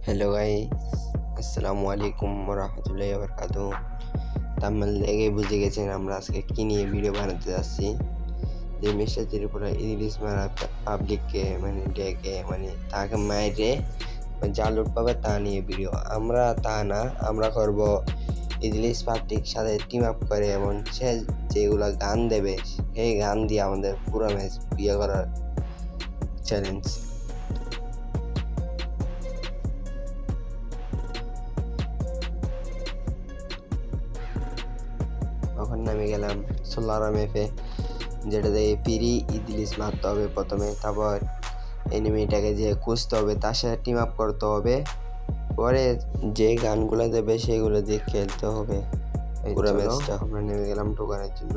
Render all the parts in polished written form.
Hello guys, আসসালামু আলাইকুম রহমতুল্লাহি বারাকাতুহু। থাম্বনেল দেখে বুঝে গেছেন আমরা আজকে কি নিয়ে ভিডিও বানাতে যাচ্ছি। যে মেসেজের উপরে ইংলিশ মারা পাবলিককে ডেকে তাকে মাইরে যা লুট পাবে তা নিয়ে ভিডিও। আমরা তা না, আমরা করব ইংলিশ পাবলিক সাথে টিম আপ করে এমন সে যেগুলো গান দেবে সেই গান দিয়ে আমাদের পুরো ম্যাচ বিয়ে করার চ্যালেঞ্জ। তখন নামে গেলাম সোলার ম্যাপে, যেটাতে ফ্রি ইংলিশ মারতে হবে প্রথমে, তারপর এনিমিটাকে যে খুঁজতে হবে তার সাথে টিম আপ করতে হবে, পরে যে গানগুলো দেবে সেগুলো দিয়ে খেলতে হবে পুরো ম্যাচটা। আমরা নেমে গেলাম ঢোকানোর জন্য।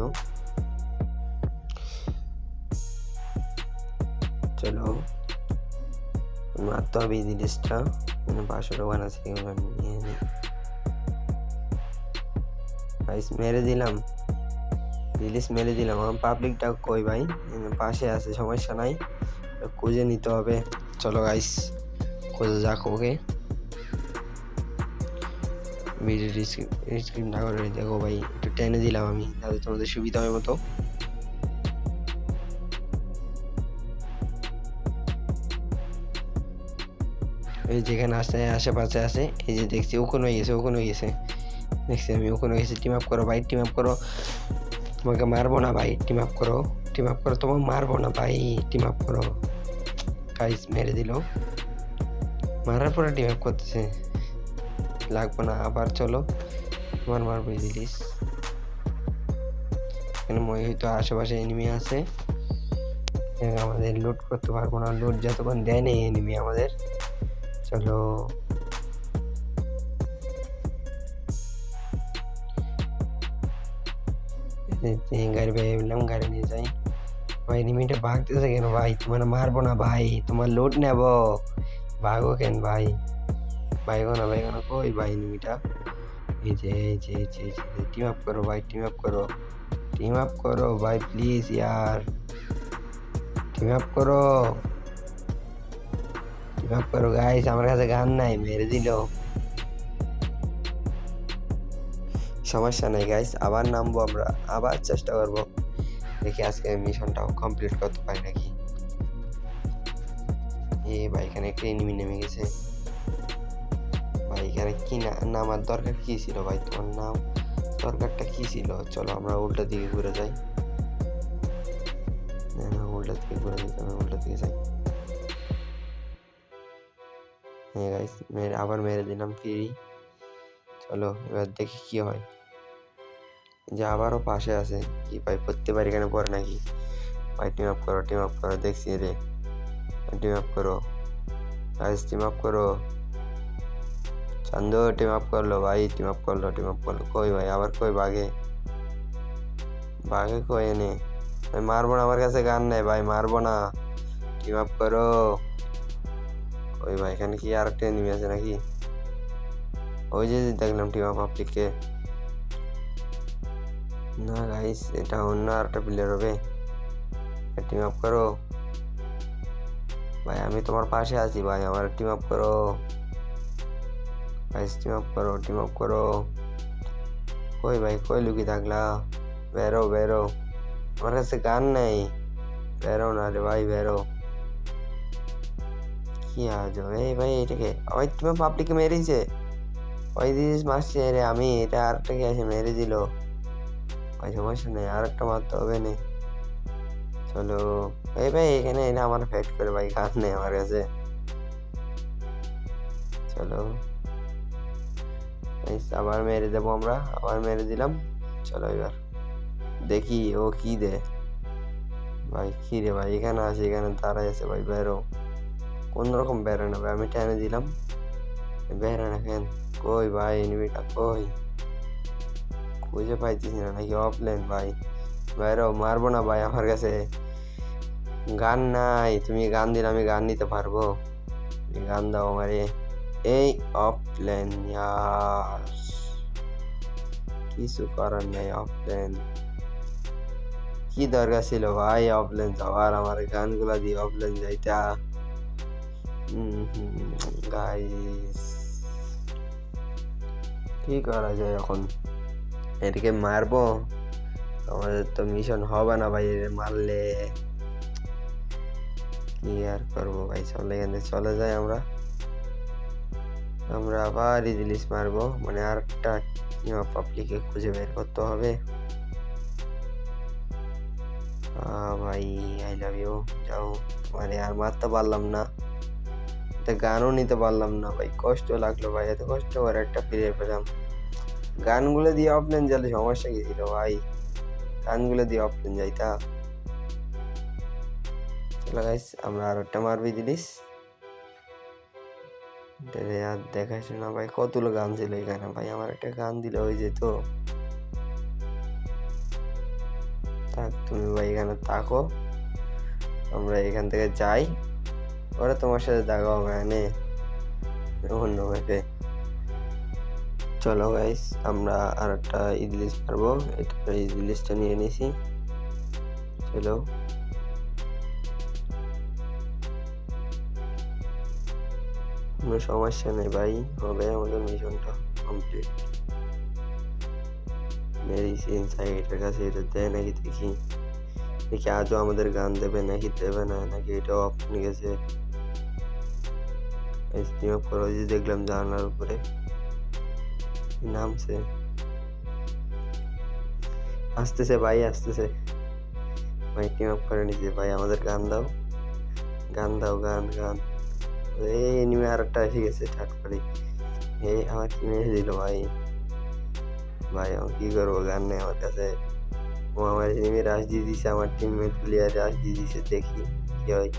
চলো মারতে হবে ইংলিশটা, 500 গান আছে, এগুলো নিয়ে নিই। মেরে দিলাম রিলিজ, মেরে দিলাম। আমার পাবলিকটা কই ভাই? পাশে আছে, সমস্যা নাই, খুঁজে নিতে হবে। চলো গাইস খুঁজে যাক ওকে। ভিডিও স্ক্রিন না করে দেখো ভাই, একটু টেনে দিলাম আমি তাহলে তোমাদের সুবিধা হয় মতো। এই যেখানে আশেপাশে আছে, এই যে দেখছি ওখানে হয়ে গেছে দেখছি আমি, ওখানে গেছি। টিম আপ করো ভাই, টিম আপ করো, তোমাকে মারবো না ভাই, টিম আপ করো তোমাকে মারবো না ভাই, টিম আপ করো। গাইস মেরে দিল, মারার পরে টিম আপ করতেছে, লাগবো না আবার। চলো তোমার মারবো দিলিস। এখানে হয়তো আশেপাশে এনিমি আছে, আমাদের লুট করতে পারবো না, লুট যতক্ষণ দেয় নেই এনিমি আমাদের। চলো গাড়ি পেয়ে গেলাম, গাড়ি নিয়ে যাই। ভাই এনিমিটা ভাগতেছে কেন ভাই? তোমার মারবো না ভাই, তোমার লুট নেবো, ভাগো কেন ভাই? ভাইগো না কই ভাই এনিমিটা? এই যে টিম আপ করো ভাই, টিম আপ করো ভাই প্লিজ यार, টিম আপ করো গাইস। আমার কাছে গান নাই, মেরে দিল। সমস্যা নাই গাইস, আবার নামবো আমরা, আবার চেষ্টা করবো, দেখি আজকে মিশনটাও কমপ্লিট করতে পারি নাকি। ভাই এখানে একটা এনিমি নেমে গেছে ভাই। এখানে কি নামার দরকার কি ছিল ভাই? তোমার নাম দরকারটা কি ছিল? চলো আমরা উল্টা দিকে ঘুরে যাই। উল্টা দিকে ঘুরে যেতে হবে, উল্টা দিকে যাই। হ্যাঁ গাইস, আবার মেরে দিলাম ফ্রি। চলো এবার দেখি কি হয়। যে আবারও পাশে আছে, কি ভাই প্রত্যেকবার এখানে পড়ে নাকি ভাই? টিম আপ করো, দেখছি রে, টিম আপ করো গাইস, টিম আপ করো। চান্দু টিম আপ করলো ভাই, টিম আপ করলো। কই ভাই আবার কই? বাঘে কই এনে ভাই? মারবো না, আমার কাছে গান নেই ভাই, মারবো না, টিম আপ করো। ওই ভাই এখানে কি আর একটা এনিমি আছে নাকি? ওই যে দেখলাম টিম আপ পাবলিককে। না গাইস, এটা অন্য আর একটা প্লেয়ার হবে। টিম আপ করো ভাই, আমি তোমার পাশে আছি ভাই, আমার টিম আপ করো গাইস, টিম আপ করো। কই ভাই, কই লুকি থাকলা? বেরো, আমার কাছে গান নেই, বেরো না রে ভাই, বেরো। কি আজ এই ভাই, এটাকে ওই টিম আপ পাবলিককে মেরেছে, ওই দিস মারছে রে, আমি এটা আরেকটাকে এসে মেরে দিল ভাই। সমস্যা নেই, আর একটা মারতে হবে না। চলো এই ভাই, এখানে এনে আমার ফেট করে ভাই, গান নেই আমার কাছে। চলো আবার মেরে দেবো আমরা, আবার মেরে দিলাম। চলো এবার দেখি ও কি দে ভাই। কি রে ভাই, এখানে আছে, এখানে দাঁড়াই আছে ভাই, বেরো। কোন রকম বেরো না ভাই, আমি টেনে দিলাম, বেরো না কেন? কই ভাই এনিমিটা কই? খুঁজে পাইতেছি না নাকি? অফলাইন ভাই, বেরো। মারবো না ভাই, আমার কাছে গান নাই, তুমি গান দিলে আমি গান নিতে পারবো, গান দাও আমারে। এই অফলাইন ইয়ার, কিছু করার নেই। অফলাইন কি দরকার ছিল ভাই অফলাইন যাওয়ার? আমার গানগুলা দিয়ে অফলাইন যাইতা। গাইস কি করা যায় এখন? এটাকে মারবো? আমাদের তো মিশন হবে না ভাই, এর মারলে কি আর করবো ভাই। চলে এখান থেকে চলে যাই আমরা আবার ইজিলিস মারবো, মানে আর একটা পাবলিকে খুঁজে বের করতে হবে। ভাই আই লাভ ইউ, যাও। তোমার আর মারতে পারলাম না, গানও নিতে পারলাম না ভাই, কষ্ট লাগলো ভাই, এত কষ্ট করে একটা ফিরে পেলাম। গানগুলো দিয়ে অফলাইন গেলে সমস্যা কি ছিল ভাই? গানগুলো দিয়ে অফলাইন যাইতা। চলো গাইস, আমরা আর একটা মারবি দিলিস। আর দেখাশোনা ভাই, কতগুলো গান ছিল এখানে ভাই, আমার একটা গান দিলে হয়ে যেত। থাক তুমি ভাই এখানে থাকো, আমরা এখান থেকে যাই, ওরা তোমার সাথে দেখা হবে এনে অন্য ম্যাপে। চলো গাইস, আমরা আর একটা ইডলিস পারবো, এটা ইডলিসটা নিয়ে নিছি। চলো কোনো সমস্যা নেই ভাই, হবে আমাদের মিশনটা কমপ্লিট। মেডিসিন সাইকেটের কাছে এটা দেয় নাকি দেখি, আজও আমাদের গান দেবে নাকি দেবে না, নাকি এটাও অফ নিয়ে গেছে। দেখলাম জানালার উপরে নামছে, আসতেছে ভাই, আসতেছে ভাই, টিম আপ করে নিছে ভাই। আমাদের গান দাও, গান দাও, গান গান। এই এনিমি আর একটা এসে গেছে ঠাট করে, এই আমার কি মেরে দিল ভাই। ভাই আমি কি করবো, গান নেই আমার কাছে। ও আমার এনিমি রাশ দিয়ে দিছে, আমার টিমমেট প্লেয়ার রাশ দিয়ে দিছে, দেখি কি হয়।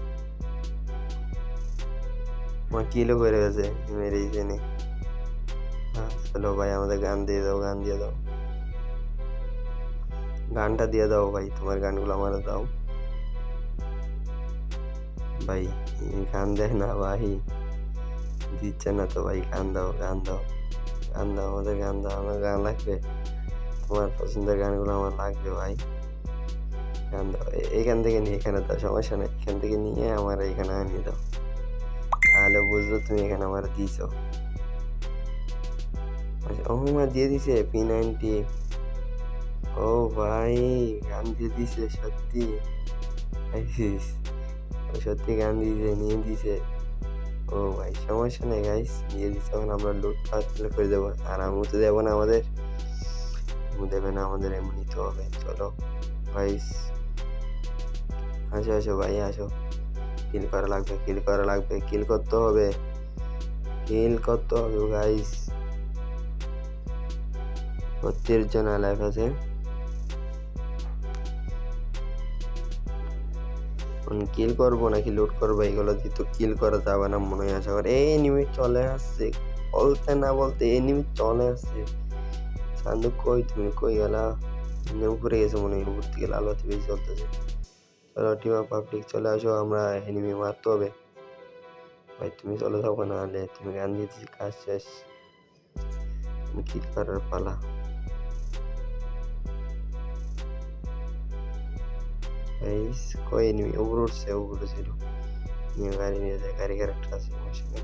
আমার কিলো করে গেছে মেরে দিছে নে। হ্যাঁ চলো ভাই, আমাদের গান দিয়ে দাও, গান দিয়ে দাও, গানটা দিয়ে দাও ভাই, তোমার গানগুলো আমার দাও ভাই। গান দেয় না ভাই, দিচ্ছে না তো ভাই, গান দাও, গান দাও, গান দাও, আমাদের গান দাও, আমার গান লাগবে, তোমার পছন্দের গানগুলো আমার লাগবে ভাই, গান দাও। এখান থেকে নিয়ে এখানে দাও, সমস্যা নেই, এখান থেকে নিয়ে আমার এখানে আনিয়ে দাও, তাহলে বুঝবো তুমি এখানে আমার দিয়েছো। ও মা দিয়ে দিছে P90। ও ভাই গান দিয়ে দিছে সত্যি, সত্যি গান দিয়েছে, নিয়ে দিছে। ও ভাই সমস্যা নেই গাইস, দিয়ে দিচ্ছে, তখন আমরা লুট করে দেবো, আর আমি তো দেবো না, আমাদের দেবে না আমাদের, এমনি তো হবে। চলো গাইস, আসো আসো ভাই আসো, কিল করা লাগবে, কিল করা লাগবে, কিল করতে হবে, কিল করতে হবে গাইস। 32 জন লাইফ আছে, কিল করবো নাকি লুট করবো, এগুলো দিয়ে তো কিল করা যাবে না মনে হয়। আশা করি এই এনিমি চলে আসছে, বলতে না বলতে এনিমি চলে আসছে। সান্দুক কই, তুমি কই গেলা? উপরে গেছে মনে হয়, উপর থেকে লাল বাতি বেশি চলতেছে। চলো টিম অফ পাবলিক চলে আসো, আমরা এনিমি মারতে হবে ভাই। তুমি চলে যাবো, না হলে তুমি গান দিয়ে দিচ্ছি, কাজ শেষ, কিল করার পালা। কই এনিমি উপরে উঠছে, উপরে ছিল, নিয়ে গাড়ি নিয়ে যায়, গাড়ি ক্যারেক্টার আছে মশিনে।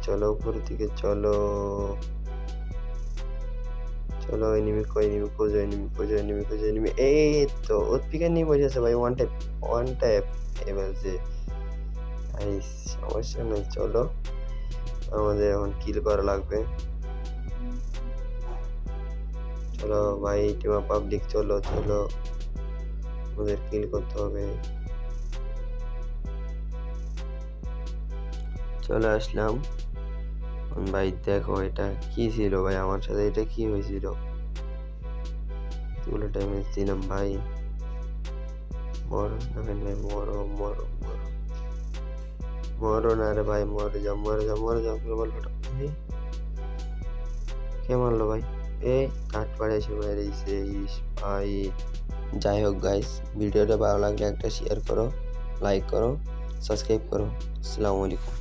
চলো উপরের দিকে চলো, চলো এনিমি কই, এনিমি খোঁজো, এনিমি খোঁজো, এনিমি খোঁজো, এনিমি এই তো ওৎপিকার নিয়ে বসে আছে ভাই, ওয়ান টাইপ এ বলছে। সমস্যা নেই, চলো আমাদের এখন কিল করা লাগবে। চলো ভাই টিম অফ পাবলিক, চলো চলো, আমাদের কিল করতে হবে। চলে আসলাম ভাই, দেখো এটা কি ছিল ভাই, আমার সাথে এটা কি হয়েছিল, এতগুলো ড্যামেজ দিলাম ভাই। মরো না ভাই, মরো মরো মরো, মরো না রে ভাই, মরে যাও, মরে যাও, মরে যাও, বলবোটা কে মারলো ভাই? এই কাঠ পাড়ে এসে মেরেছে ভাই। যাই হোক গাইস, ভিডিওটা ভালো লাগলে একটা শেয়ার করো, লাইক করো, সাবস্ক্রাইব করো। আসসালামু আলাইকুম।